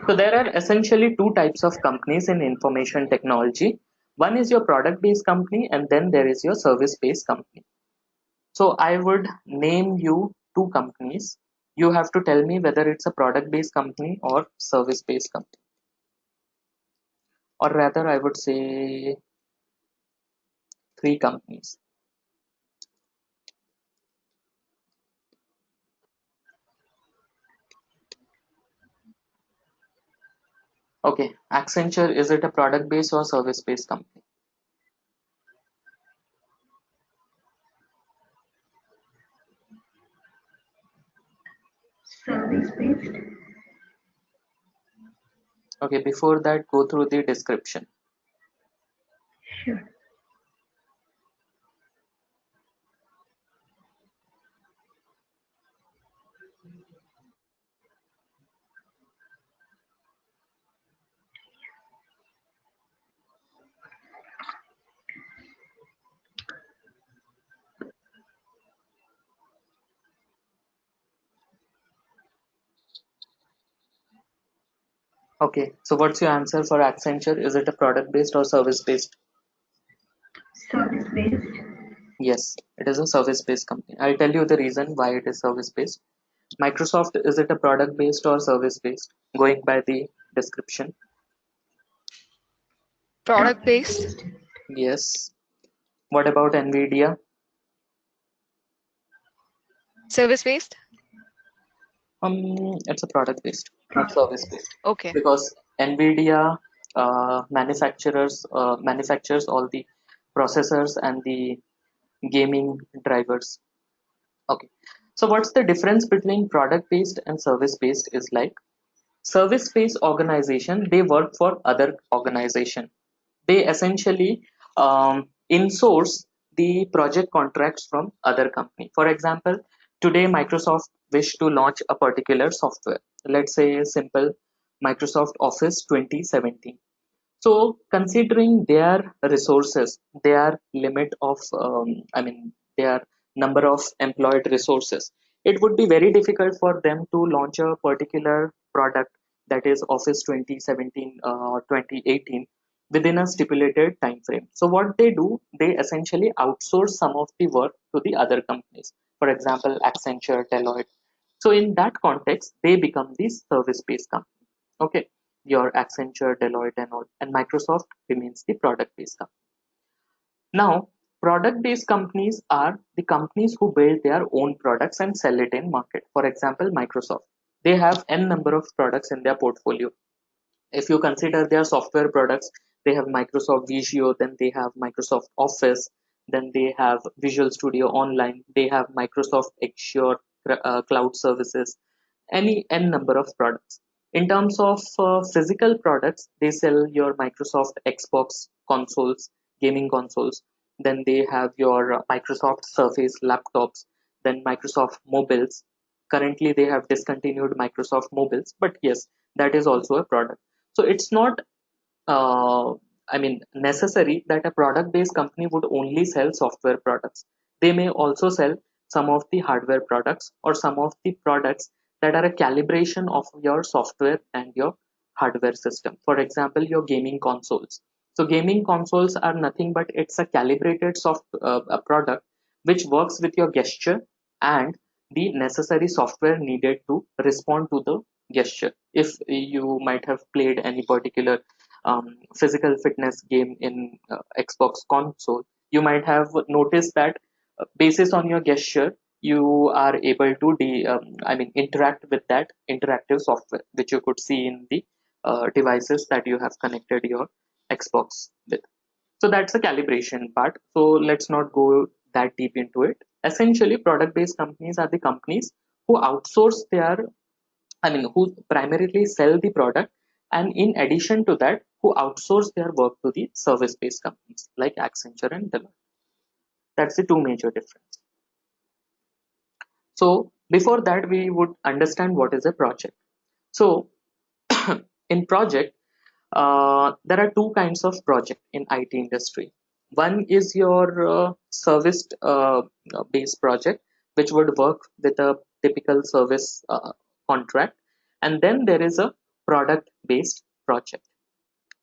So there are essentially two types of companies in information technology. One is your product based company, and then there is your service based company. So I would name you two companies. You have to tell me whether it's a product based company or service based company. Or rather, I would say three companies. Okay, Accenture, is it a product based or service based company? Service based. Okay, before that, go through the description. Sure. Okay, so what's your answer for Accenture? Is it a product based or service based? Service based. Yes, it is a service based company. I'll tell you the reason why it is service based. Microsoft, is it a product based or service based? Going by the description. Product Product based, based. Yes. What about Nvidia? service based. It's a product based, not Product service based. based, Okay. because Nvidia manufactures all the processors and the gaming drivers. Okay. So what's the difference between product based and service based is like service based organization, they work for other organization. They essentially insource the project contracts from other company. For example, today Microsoft wish to launch a particular software. Let's say simple Microsoft Office 2017. So considering their resources, their limit of, their number of employed resources, it would be very difficult for them to launch a particular product, that is Office 2017 or 2018, within a stipulated time frame. So what they do, they essentially outsource some of the work to the other companies. For example, Accenture, Deloitte. So in that context, they become the service-based company. Okay, your Accenture, Deloitte, and all, and Microsoft remains the product-based company. Now, product-based companies are the companies who build their own products and sell it in market. For example, Microsoft. They have n number of products in their portfolio. If you consider their software products, they have Microsoft Visio, then they have Microsoft Office, then they have Visual Studio Online, they have Microsoft Azure cloud services, any n number of products. In terms of physical products, they sell your Microsoft Xbox consoles, gaming consoles, then they have your Microsoft Surface laptops, then Microsoft mobiles. Currently they have discontinued Microsoft mobiles, but yes, that is also a product. So it's not uh, necessary that a product based company would only sell software products. They may also sell some of the hardware products or some of the products that are a calibration of your software and your hardware system. For example, your gaming consoles. So gaming consoles are nothing but it's a calibrated a product which works with your gesture and the necessary software needed to respond to the gesture. If you might have played any particular physical fitness game in Xbox console, you might have noticed that basis on your gesture, you are able to interact with that interactive software, which you could see in the devices that you have connected your Xbox with. So that's the calibration part. So let's not go that deep into it. Essentially, product-based companies are the companies who outsource their, who primarily sell the product, and in addition to that, who outsource their work to the service-based companies like Accenture and Deloitte. That's the two major difference. So before that, we would understand what is a project. So in project, there are two kinds of project in IT industry. One is your service based project, which would work with a typical service contract, and then there is a product based project.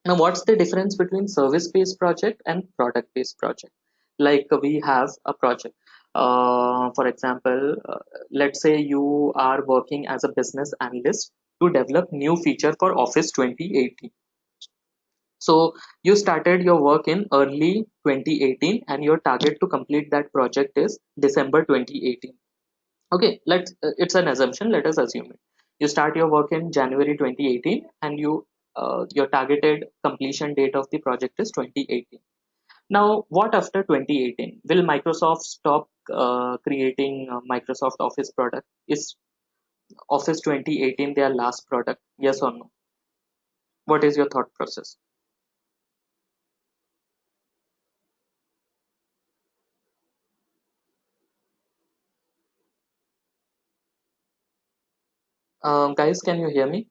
Now, what's the difference between service based project and product based project? Like we have a project. For example, let's say you are working as a business analyst to develop new feature for Office 2018. So you started your work in early 2018 and your target to complete that project is December 2018. Okay, it's an assumption, let us assume it. You start your work in January 2018 and your targeted completion date of the project is 2018. Now, what after 2018? Will Microsoft stop creating Microsoft Office product? Is Office 2018 their last product? Yes or no? What is your thought process? Guys, can you hear me?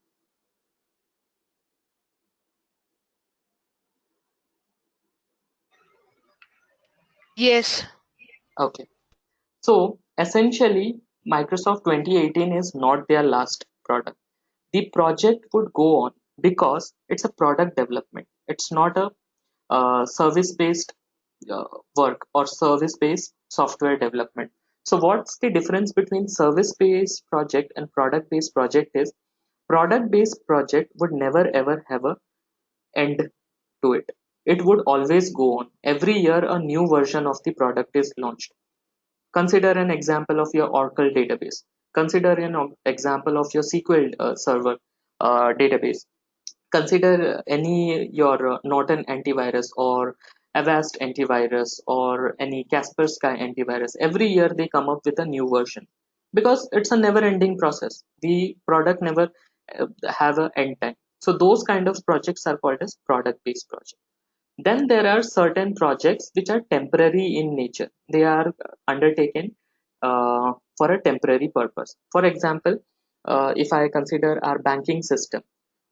Yes. Okay. So essentially, Microsoft 2018 is not their last product. The project would go on because it's a product development. It's not a service-based uh, work or service-based software development. So what's the difference between service-based project and product-based project is product-based project would never ever have a end to it. It would always go on. Every year a new version of the product is launched. Consider an example of your Oracle database. Consider an example of your SQL Server database. Consider any your Norton antivirus or Avast antivirus or any Kaspersky antivirus. Every year they come up with a new version because it's a never-ending process. The product never have an end time. So those kind of projects are called as product-based projects. Then there are certain projects which are temporary in nature. They are undertaken for a temporary purpose. For example, if I consider our banking system,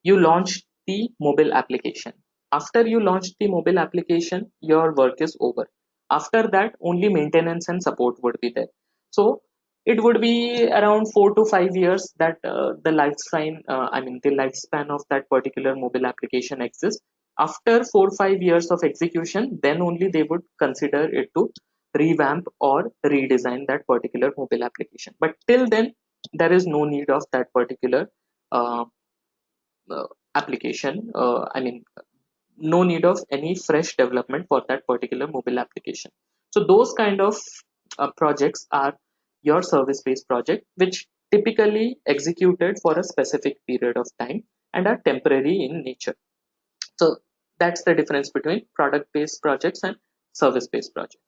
you launch the mobile application. After you launch the mobile application, your work is over. After that, only maintenance and support would be there. So it would be around 4 to 5 years that the lifespan of that particular mobile application exists. After 4 or 5 years of execution, then only they would consider it to revamp or redesign that particular mobile application. But till then, there is no need of that particular uh, uh, application. No need of any fresh development for that particular mobile application. So those kind of projects are your service-based project, which typically executed for a specific period of time and are temporary in nature. So that's the difference between product-based projects and service-based projects.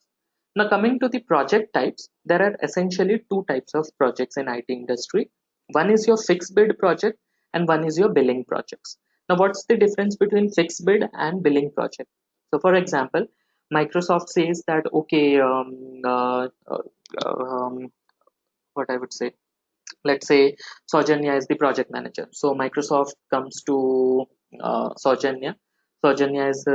Now coming to the project types, there are essentially two types of projects in IT industry. One is your fixed bid project and one is your billing projects. Now what's the difference between fixed bid and billing project? So for example, Microsoft says that okay, what I would say, let's say Sojanya is the project manager. So Microsoft comes to Sojanya. Sojanya is,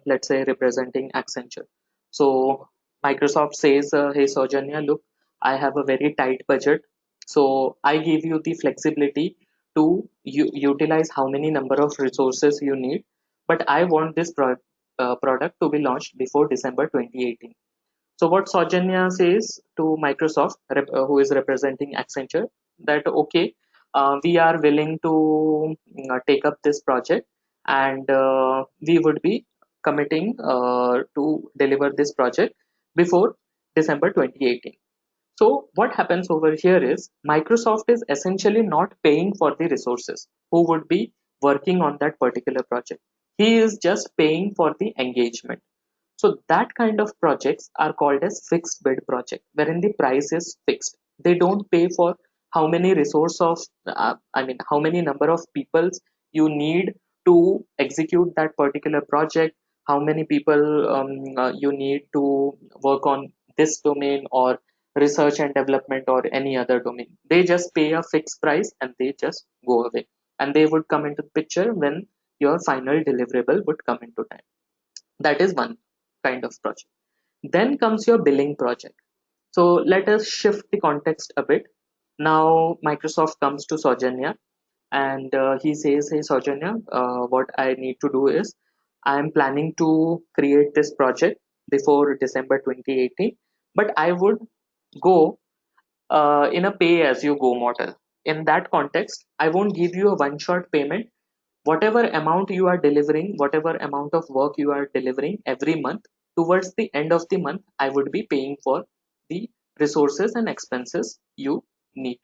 let's say, representing Accenture. So Microsoft says, hey Sojanya, look, I have a very tight budget. So I give you the flexibility to utilize how many number of resources you need. But I want this product to be launched before December 2018. So what Saujanya says to Microsoft, who is representing Accenture, that okay, we are willing to take up this project, and we would be committing to deliver this project before December 2018. So what happens over here is Microsoft is essentially not paying for the resources who would be working on that particular project. He is just paying for the engagement. So that kind of projects are called as fixed bid project, wherein the price is fixed. They don't pay for how many resource of how many number of people you need to execute that particular project, how many people you need to work on this domain or research and development or any other domain. They just pay a fixed price and they just go away, and they would come into the picture when your final deliverable would come into time. That is one kind of project. Then comes your billing project. So let us shift the context a bit. Now Microsoft comes to Saujanya, and he says, hey Saujanya, what I need to do is I am planning to create this project before December 2018, but I would go in a pay as you go model. In that context, I won't give you a one shot payment. Whatever amount you are delivering, whatever amount of work you are delivering every month, towards the end of the month, I would be paying for the resources and expenses you need.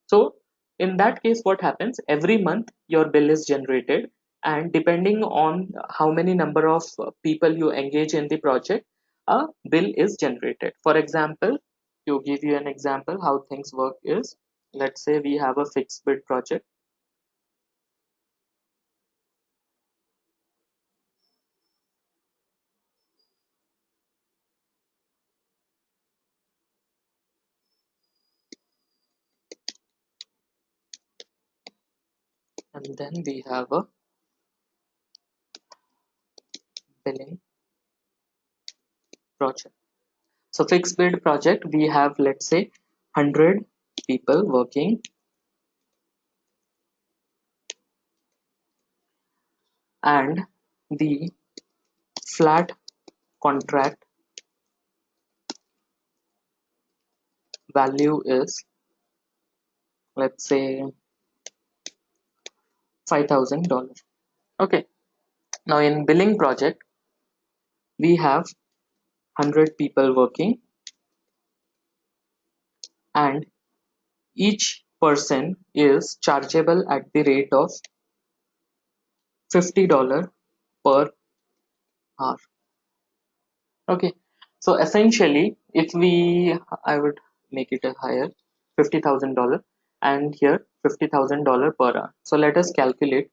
So in that case, what happens? Every month your bill is generated, and depending on how many number of people you engage in the project, a bill is generated. For example, to give you an example how things work is, let's say we have a fixed bid project, and then we have a billing project. So fixed bid project, we have, let's say, 100 people working, and the flat contract value is, let's say, $5,000. Okay. Now in billing project, we have 100 people working, and each person is chargeable at the rate of $50 per hour. Okay. So essentially, if I would make it a higher, $50,000, and here $50,000 per hour. So let us calculate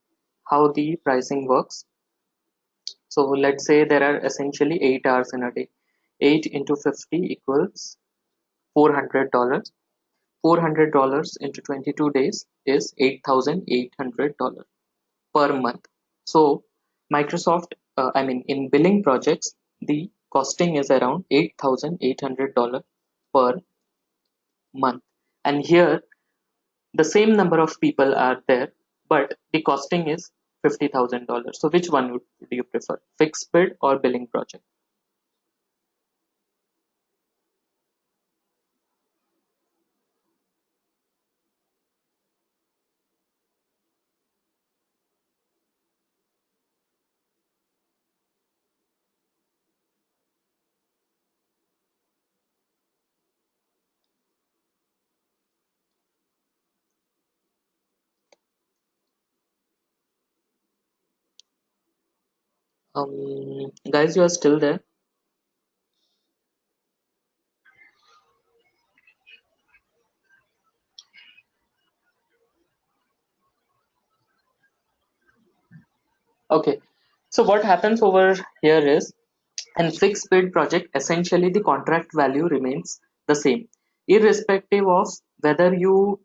how the pricing works. So let's say there are essentially 8 hours in a day. 8 into 50 equals $400. $400 into 22 days is $8,800 per month. So Microsoft, in billing projects, the costing is around $8,800 per month. And here the same number of people are there, but the costing is $50,000. So which one would you prefer, fixed bid or billing project? Guys, you are still there? Okay. So what happens over here is, in fixed bid project, essentially the contract value remains the same, irrespective of whether you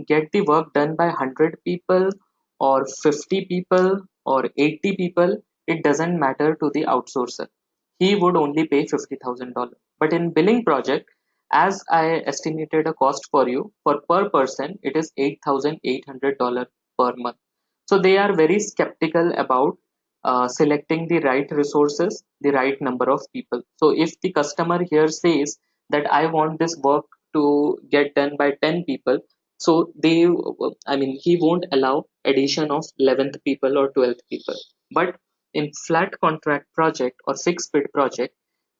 get the work done by 100 people or 50 people or 80 people. It doesn't matter to the outsourcer. He would only pay $50,000. But in billing project, as I estimated a cost for you, for per person, it is $8,800 per month. So they are very skeptical about selecting the right resources, the right number of people. So if the customer here says that I want this work to get done by 10 people, so he won't allow addition of 11th people or 12th people. But in flat contract project or fixed bid project,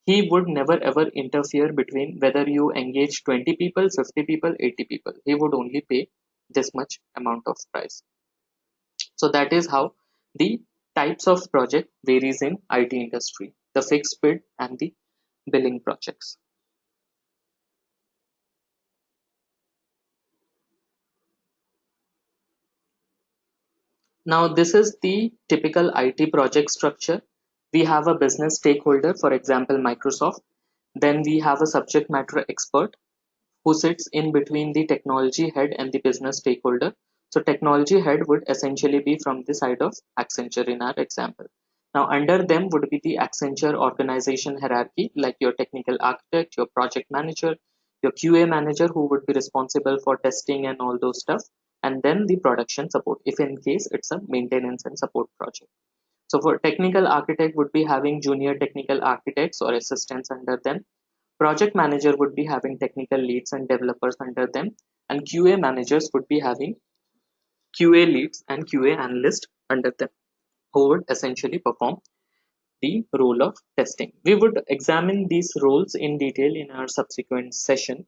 he would never ever interfere between whether you engage 20 people, 50 people, 80 people. He would only pay this much amount of price. So that is how the types of project varies in IT industry. the fixed bid and the billing projects. Now, this is the typical IT project structure. We have a business stakeholder, for example, Microsoft. Then we have a subject matter expert who sits in between the technology head and the business stakeholder. So technology head would essentially be from the side of Accenture in our example. Now under them would be the Accenture organization hierarchy, like your technical architect, your project manager, your QA manager who would be responsible for testing and all those stuff, and then the production support if in case it's a maintenance and support project. So for technical architect would be having junior technical architects or assistants under them. Project manager would be having technical leads and developers under them, and QA managers would be having QA leads and QA analysts under them, who would essentially perform the role of testing. We would examine these roles in detail in our subsequent session.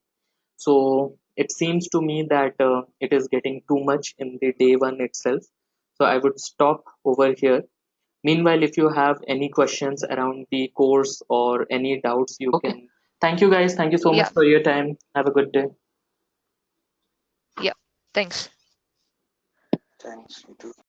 So it seems to me that it is getting too much in the day one itself. So I would stop over here. Meanwhile, if you have any questions around the course or any doubts, you Okay. can. Thank you guys. Thank you so much Yeah. for your time. Have a good day. Yeah. Thanks. Thanks. You too.